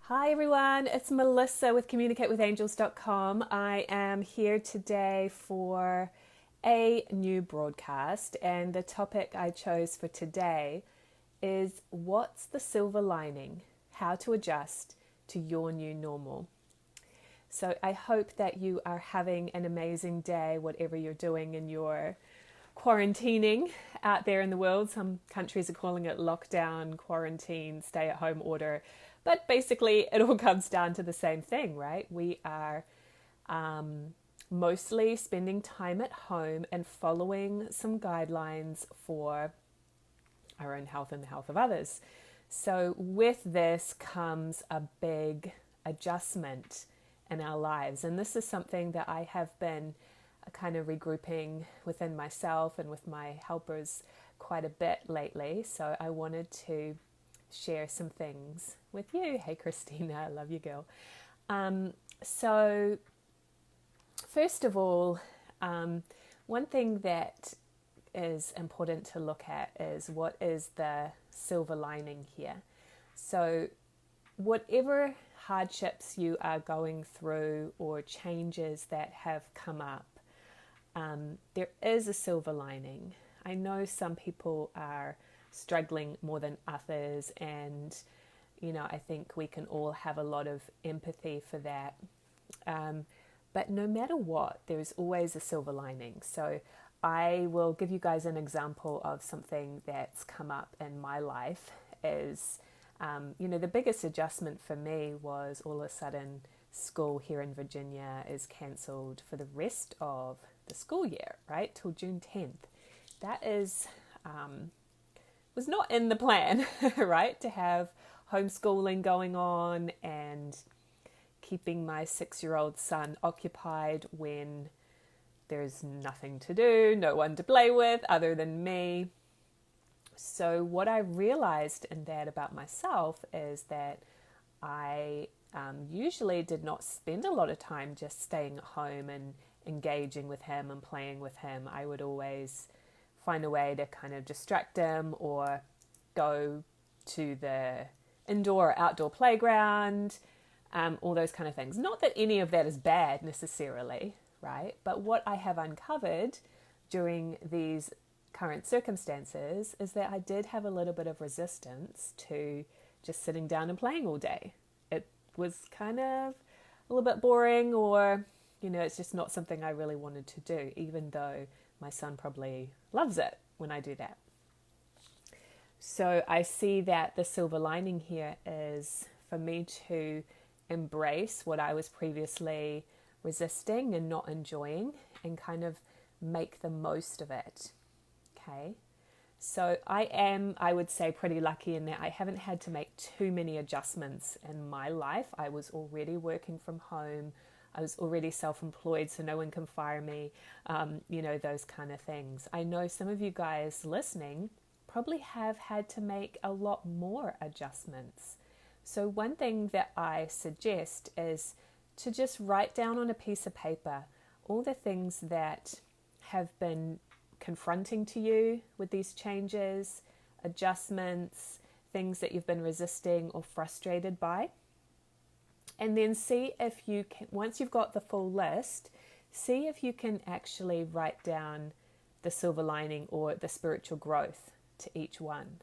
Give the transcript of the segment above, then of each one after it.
Hi everyone, it's Melissa with communicatewithangels.com. I am here today for a new broadcast, and the topic I chose for today is what's the silver lining? How to adjust to your new normal. So I hope that you are having an amazing day, whatever you're doing in your quarantining out there in the world. Some countries are calling it lockdown, quarantine, stay at home order. But basically, it all comes down to the same thing, right? We are mostly spending time at home and following some guidelines for our own health and the health of others. So with this comes a big adjustment in our lives. And this is something that I have been kind of regrouping within myself and with my helpers quite a bit lately. So I wanted to share some things with you. Hey Christina, I love you, girl. So first of all, one thing that is important to look at is what is the silver lining here. So whatever hardships you are going through or changes that have come up, there is a silver lining. I know some people are struggling more than others, and I think we can all have a lot of empathy for that, but no matter what, there's always a silver lining. So I will give you guys an example of something that's come up in my life. Is the biggest adjustment for me was all of a sudden school here in Virginia is cancelled for the rest of the school year, right, till June 10th. That is was not in the plan, right? To have homeschooling going on and keeping my 6-year-old son occupied when there's nothing to do, no one to play with other than me. So what I realized in that about myself is that I usually did not spend a lot of time just staying at home and engaging with him and playing with him. I would always find a way to kind of distract him or go to the indoor or outdoor playground, all those kind of things. Not that any of that is bad necessarily, right? But what I have uncovered during these current circumstances is that I did have a little bit of resistance to just sitting down and playing all day. It was kind of a little bit boring, or it's just not something I really wanted to do, even though my son probably loves it when I do that. So I see that the silver lining here is for me to embrace what I was previously resisting and not enjoying and kind of make the most of it. Okay. So I would say, pretty lucky in that I haven't had to make too many adjustments in my life. I was already working from home. I was already self-employed, so no one can fire me, those kind of things. I know some of you guys listening probably have had to make a lot more adjustments. So one thing that I suggest is to just write down on a piece of paper all the things that have been confronting to you with these changes, adjustments, things that you've been resisting or frustrated by. And then see if you can, once you've got the full list, see if you can actually write down the silver lining or the spiritual growth to each one.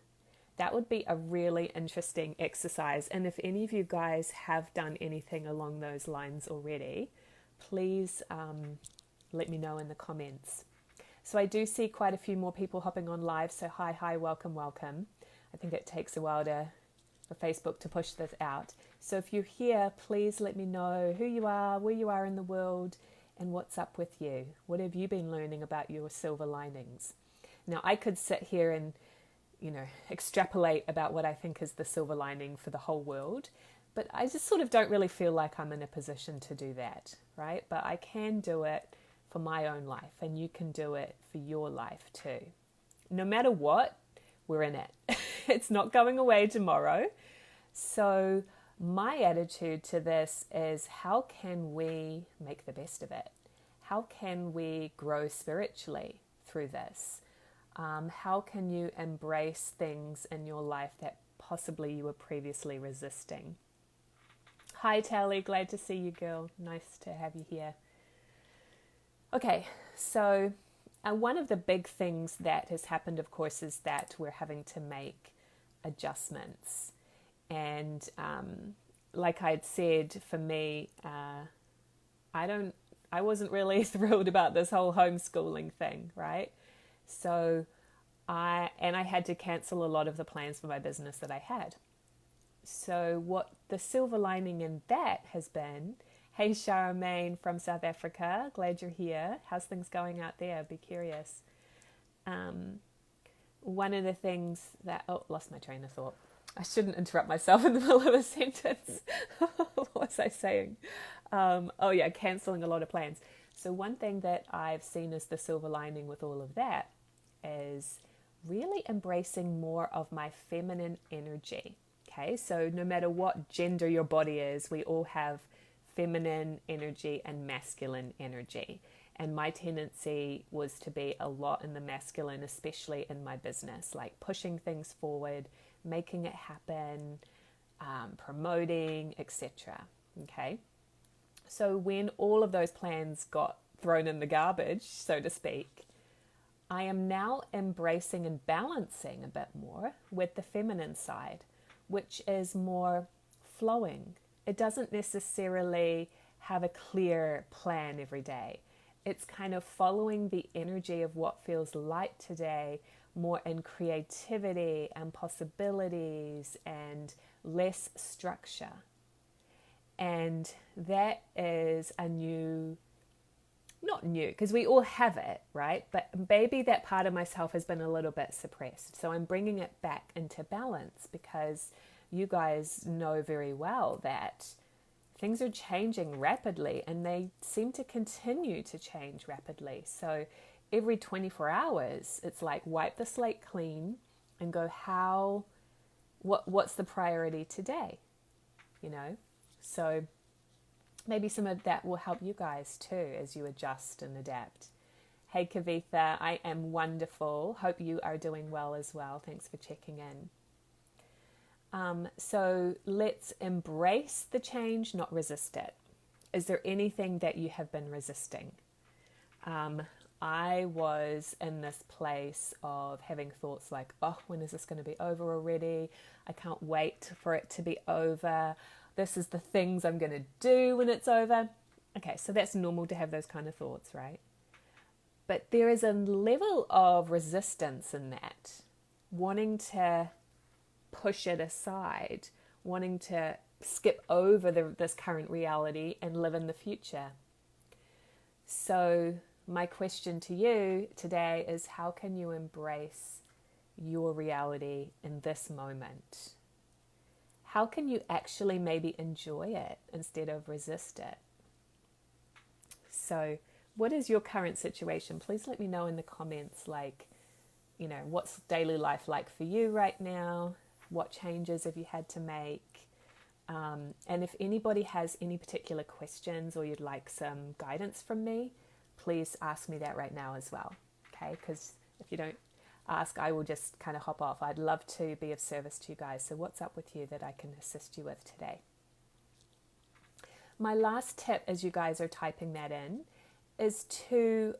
That would be a really interesting exercise. And if any of you guys have done anything along those lines already, please let me know in the comments. So I do see quite a few more people hopping on live. So hi, welcome. I think it takes a while for Facebook to push this out. So if you're here, please let me know who you are, where you are in the world, and what's up with you. What have you been learning about your silver linings? Now, I could sit here and, extrapolate about what I think is the silver lining for the whole world, but I just sort of don't really feel like I'm in a position to do that, right? But I can do it for my own life, and you can do it for your life too. No matter what, we're in it. It's not going away tomorrow. So my attitude to this is, how can we make the best of it? How can we grow spiritually through this? How can you embrace things in your life that possibly you were previously resisting? Hi, Tally. Glad to see you, girl. Nice to have you here. Okay, so one of the big things that has happened, of course, is that we're having to make adjustments. And like I'd said, for me, I wasn't really thrilled about this whole homeschooling thing, right? So I had to cancel a lot of the plans for my business that I had. So what the silver lining in that has been, hey Charmaine from South Africa, glad you're here. How's things going out there? Be curious. One of the things that, lost my train of thought. I shouldn't interrupt myself in the middle of a sentence. What was I saying? Cancelling a lot of plans. So one thing that I've seen as the silver lining with all of that is really embracing more of my feminine energy. Okay, so no matter what gender your body is, we all have feminine energy and masculine energy. And my tendency was to be a lot in the masculine, especially in my business, like pushing things forward, making it happen, promoting, etc. Okay, so when all of those plans got thrown in the garbage, so to speak, I am now embracing and balancing a bit more with the feminine side, which is more flowing. It doesn't necessarily have a clear plan every day. It's kind of following the energy of what feels light today, more in creativity and possibilities and less structure. And that is a new, not new, because we all have it, right? But maybe that part of myself has been a little bit suppressed. So I'm bringing it back into balance, because you guys know very well that things are changing rapidly, and they seem to continue to change rapidly. So every 24 hours, it's like wipe the slate clean and go, what's the priority today? You know? So maybe some of that will help you guys too as you adjust and adapt. Hey Kavitha, I am wonderful. Hope you are doing well as well. Thanks for checking in. So let's embrace the change, not resist it. Is there anything that you have been resisting? I was in this place of having thoughts like, when is this going to be over already? I can't wait for it to be over. This is the things I'm going to do when it's over. Okay, so that's normal to have those kind of thoughts, right? But there is a level of resistance in that, wanting to push it aside, wanting to skip over this current reality and live in the future. So my question to you today is, how can you embrace your reality in this moment? How can you actually maybe enjoy it instead of resist it? So what is your current situation? Please let me know in the comments, like, what's daily life like for you right now? What changes have you had to make? And if anybody has any particular questions or you'd like some guidance from me, please ask me that right now as well. Okay, because if you don't ask, I will just kind of hop off. I'd love to be of service to you guys. So what's up with you that I can assist you with today? My last tip, as you guys are typing that in, is to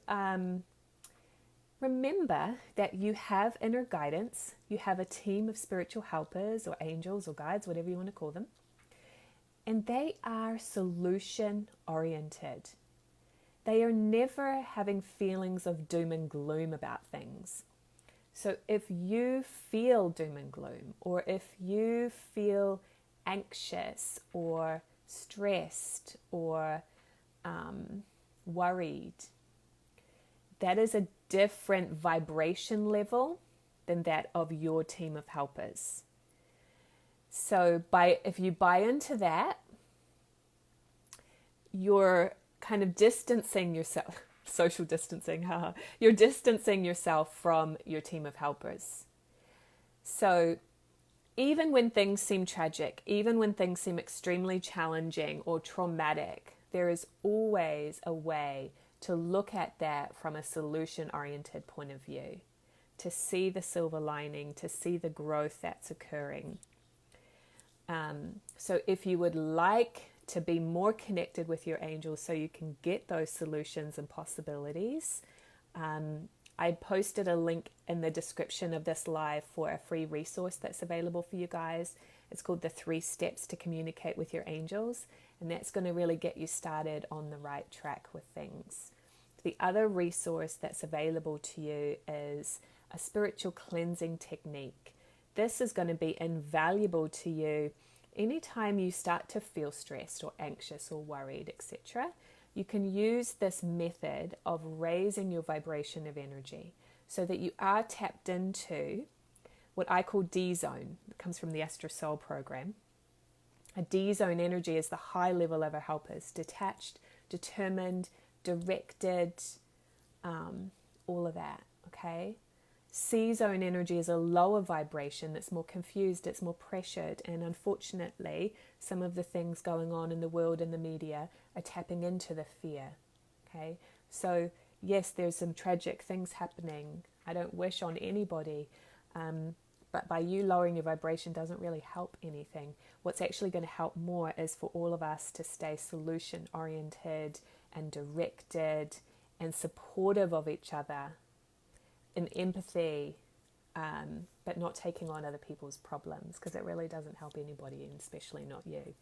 remember that you have inner guidance. You have a team of spiritual helpers or angels or guides, whatever you want to call them. And they are solution oriented. They are never having feelings of doom and gloom about things. So if you feel doom and gloom, or if you feel anxious or stressed or worried, that is a different vibration level than that of your team of helpers. So if you buy into that, you're kind of distancing yourself, social distancing, you're distancing yourself from your team of helpers. So even when things seem tragic, even when things seem extremely challenging or traumatic, there is always a way to look at that from a solution-oriented point of view, to see the silver lining, to see the growth that's occurring. So if you would like to be more connected with your angels so you can get those solutions and possibilities. I posted a link in the description of this live for a free resource that's available for you guys. It's called the 3 Steps to Communicate with Your Angels, and that's going to really get you started on the right track with things. The other resource that's available to you is a spiritual cleansing technique. This is going to be invaluable to you anytime you start to feel stressed or anxious or worried, etc. You can use this method of raising your vibration of energy so that you are tapped into what I call D zone. It comes from the Astro Soul program. A D zone energy is the high level of our helpers, detached, determined, directed, all of that, okay? C zone energy is a lower vibration that's more confused, it's more pressured, and unfortunately, some of the things going on in the world and the media are tapping into the fear, okay? So, yes, there's some tragic things happening. I don't wish on anybody, but by you lowering your vibration doesn't really help anything. What's actually going to help more is for all of us to stay solution-oriented and directed and supportive of each other, in empathy, but not taking on other people's problems, because it really doesn't help anybody, and especially not you.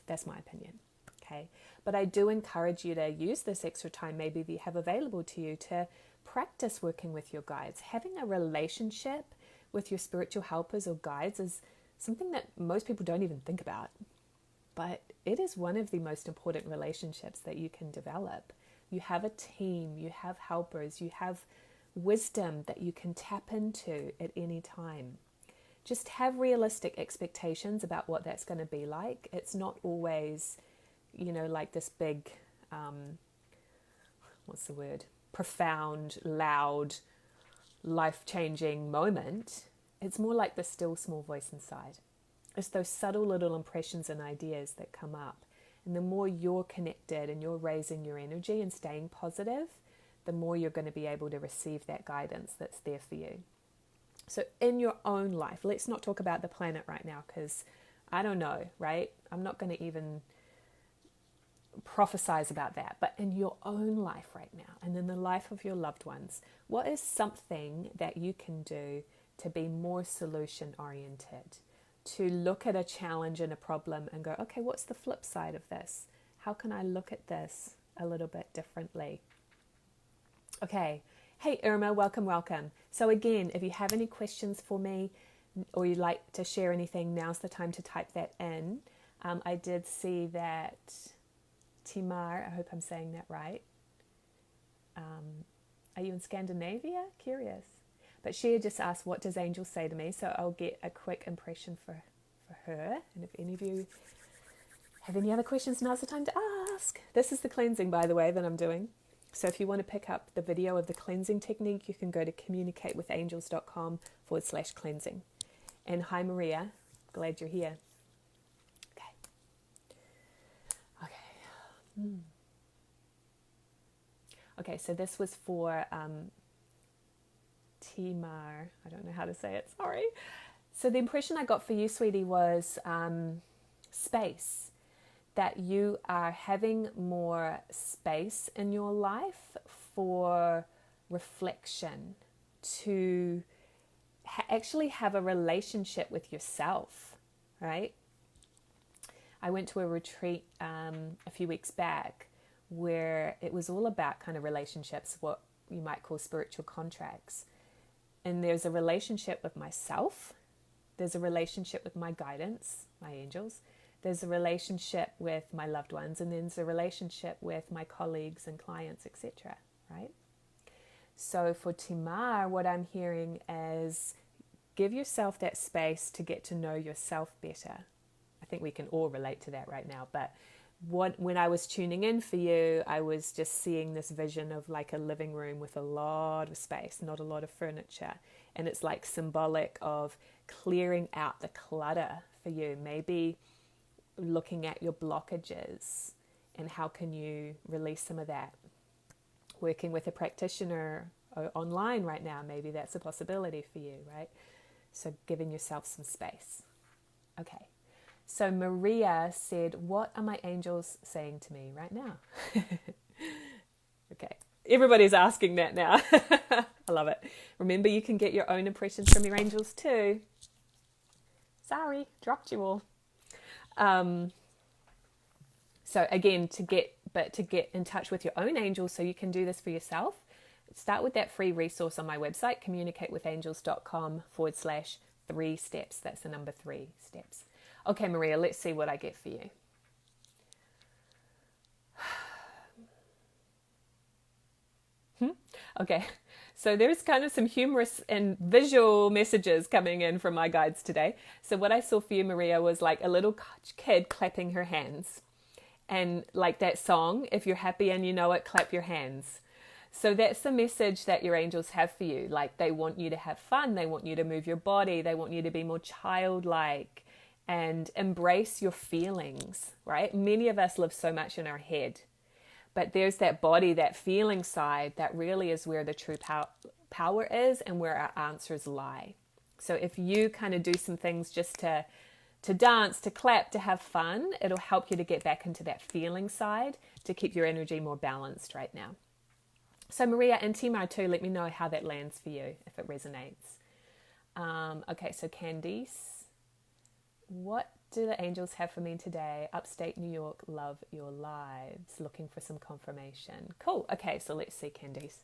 That's my opinion, okay? But I do encourage you to use this extra time maybe that you have available to you to practice working with your guides. Having a relationship with your spiritual helpers or guides is something that most people don't even think about, but it is one of the most important relationships that you can develop. You have a team, you have helpers, you have wisdom that you can tap into at any time. Just have realistic expectations about what that's going to be like. It's not always, like this big, profound, loud, life-changing moment. It's more like the still small voice inside. It's those subtle little impressions and ideas that come up. And the more you're connected and you're raising your energy and staying positive, the more you're going to be able to receive that guidance that's there for you. So in your own life, let's not talk about the planet right now, because I don't know, right? I'm not going to even prophesize about that. But in your own life right now, and in the life of your loved ones, what is something that you can do to be more solution-oriented? To look at a challenge and a problem and go, okay, what's the flip side of this? How can I look at this a little bit differently? Okay. Hey, Irma, welcome. So again, if you have any questions for me or you'd like to share anything, now's the time to type that in. I did see that Timar, I hope I'm saying that right. Are you in Scandinavia? Curious. But she had just asked, what does angel say to me? So I'll get a quick impression for her. And if any of you have any other questions, now's the time to ask. This is the cleansing, by the way, that I'm doing. So if you want to pick up the video of the cleansing technique, you can go to communicatewithangels.com/cleansing. And hi, Maria. Glad you're here. Okay. Okay, so this was for Timar. I don't know how to say it. Sorry. So the impression I got for you, sweetie, was space. That you are having more space in your life for reflection, to actually have a relationship with yourself, right? I went to a retreat a few weeks back where it was all about kind of relationships, what you might call spiritual contracts. And there's a relationship with myself. There's a relationship with my guidance, my angels. There's a relationship with my loved ones, and then there's a relationship with my colleagues and clients, etc., right? So for Timar, what I'm hearing is give yourself that space to get to know yourself better. I think we can all relate to that right now, but when I was tuning in for you, I was just seeing this vision of like a living room with a lot of space, not a lot of furniture, and it's like symbolic of clearing out the clutter for you. Maybe looking at your blockages and how can you release some of that. Working with a practitioner online right now, maybe that's a possibility for you, right? So giving yourself some space. Okay, So Maria said, what are my angels saying to me right now? Okay. Everybody's asking that now. I love it. Remember, you can get your own impressions from your angels too. Sorry, dropped you all. So again, to get in touch with your own angels so you can do this for yourself, start with that free resource on my website, communicatewithangels.com/3 steps. That's the number 3 steps. Okay, Maria, let's see what I get for you. Okay, so there's kind of some humorous and visual messages coming in from my guides today. So what I saw for you, Maria, was like a little kid clapping her hands. And like that song, if you're happy and you know it, clap your hands. So that's the message that your angels have for you. Like they want you to have fun. They want you to move your body. They want you to be more childlike and embrace your feelings, right? Many of us live so much in our head. But there's that body, that feeling side, that really is where the true power is and where our answers lie. So if you kind of do some things just to dance, to clap, to have fun, it'll help you to get back into that feeling side to keep your energy more balanced right now. So Maria and Timar too, let me know how that lands for you, if it resonates. Okay, so Candis, what do the angels have for me today? Upstate New York, love your lives. Looking for some confirmation. Cool. Okay, so let's see, Candis.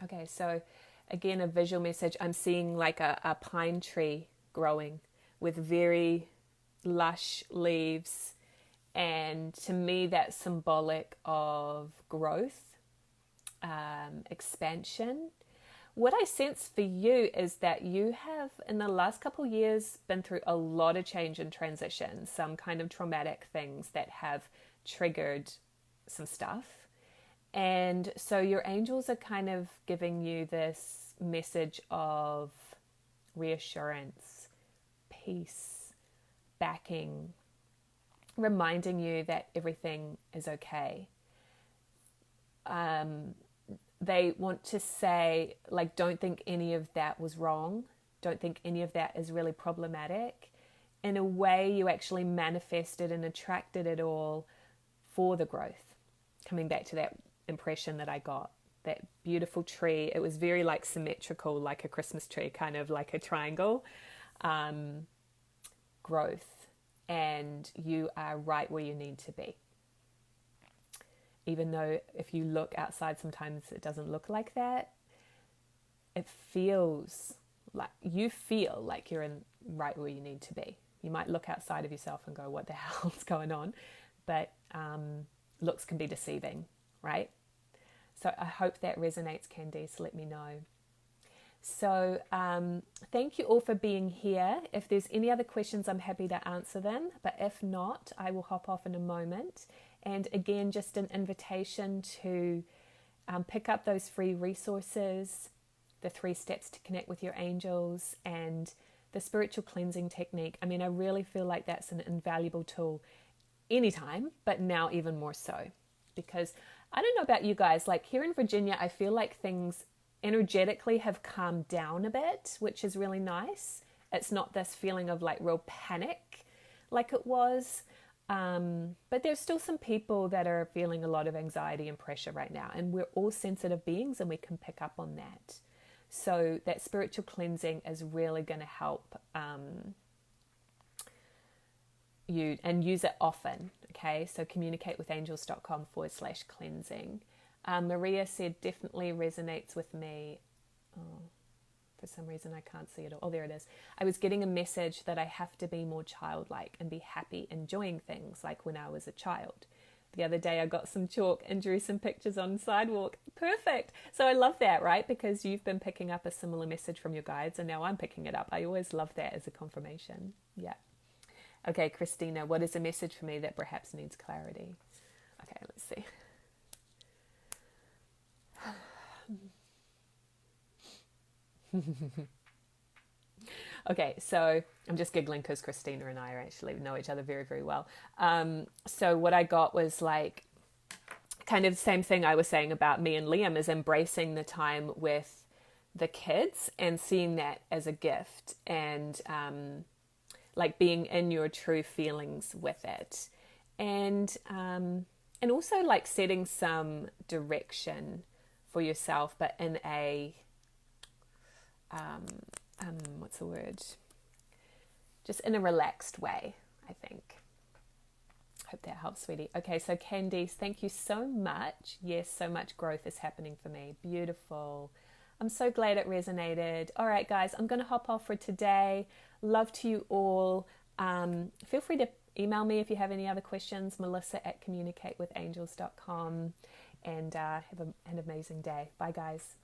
Okay, so again, a visual message. I'm seeing like a pine tree growing with very lush leaves. And to me, that's symbolic of growth. Expansion. What I sense for you is that you have in the last couple of years been through a lot of change and transition, some kind of traumatic things that have triggered some stuff. And so your angels are kind of giving you this message of reassurance, peace, backing, reminding you that everything is okay. They want to say, like, don't think any of that was wrong. Don't think any of that is really problematic. In a way, you actually manifested and attracted it all for the growth. Coming back to that impression that I got, that beautiful tree. It was very like symmetrical, like a Christmas tree, kind of like a triangle. Growth. And you are right where you need to be. Even though if you look outside, sometimes it doesn't look like that. It feels like you feel like you're in right where you need to be. You might look outside of yourself and go, what the hell's going on? But looks can be deceiving, right? So I hope that resonates, Candis. Let me know. So thank you all for being here. If there's any other questions, I'm happy to answer them. But if not, I will hop off in a moment. And again, just an invitation to pick up those free resources, the 3 steps to connect with your angels, and the spiritual cleansing technique. I mean, I really feel like that's an invaluable tool anytime, but now even more so. Because I don't know about you guys, like here in Virginia, I feel like things energetically have calmed down a bit, which is really nice. It's not this feeling of like real panic like it was. But there's still some people that are feeling a lot of anxiety and pressure right now, and we're all sensitive beings and we can pick up on that. So that spiritual cleansing is really going to help you, and use it often. Okay, so communicatewithangels.com/cleansing. Maria said definitely resonates with me. For some reason I can't see it all. Oh, there it is. I was getting a message that I have to be more childlike and be happy enjoying things like when I was a child. The other day I got some chalk and drew some pictures on the sidewalk. Perfect. So I love that, right? Because you've been picking up a similar message from your guides and now I'm picking it up. I always love that as a confirmation. Yeah. Okay, Christina, what is a message for me that perhaps needs clarity? Okay, let's see. Okay, so I'm just giggling because Christina and I actually know each other very, very well. So what I got was like, kind of the same thing I was saying about me and Liam, is embracing the time with the kids and seeing that as a gift, and like being in your true feelings with it, and also like setting some direction for yourself, but in a what's the word? Just in a relaxed way, I think. Hope that helps, sweetie. Okay, so Candis, thank you so much. Yes, so much growth is happening for me. Beautiful. I'm so glad it resonated. All right, guys, I'm going to hop off for today. Love to you all. Feel free to email me if you have any other questions, melissa@communicatewithangels.com, and have an amazing day. Bye, guys.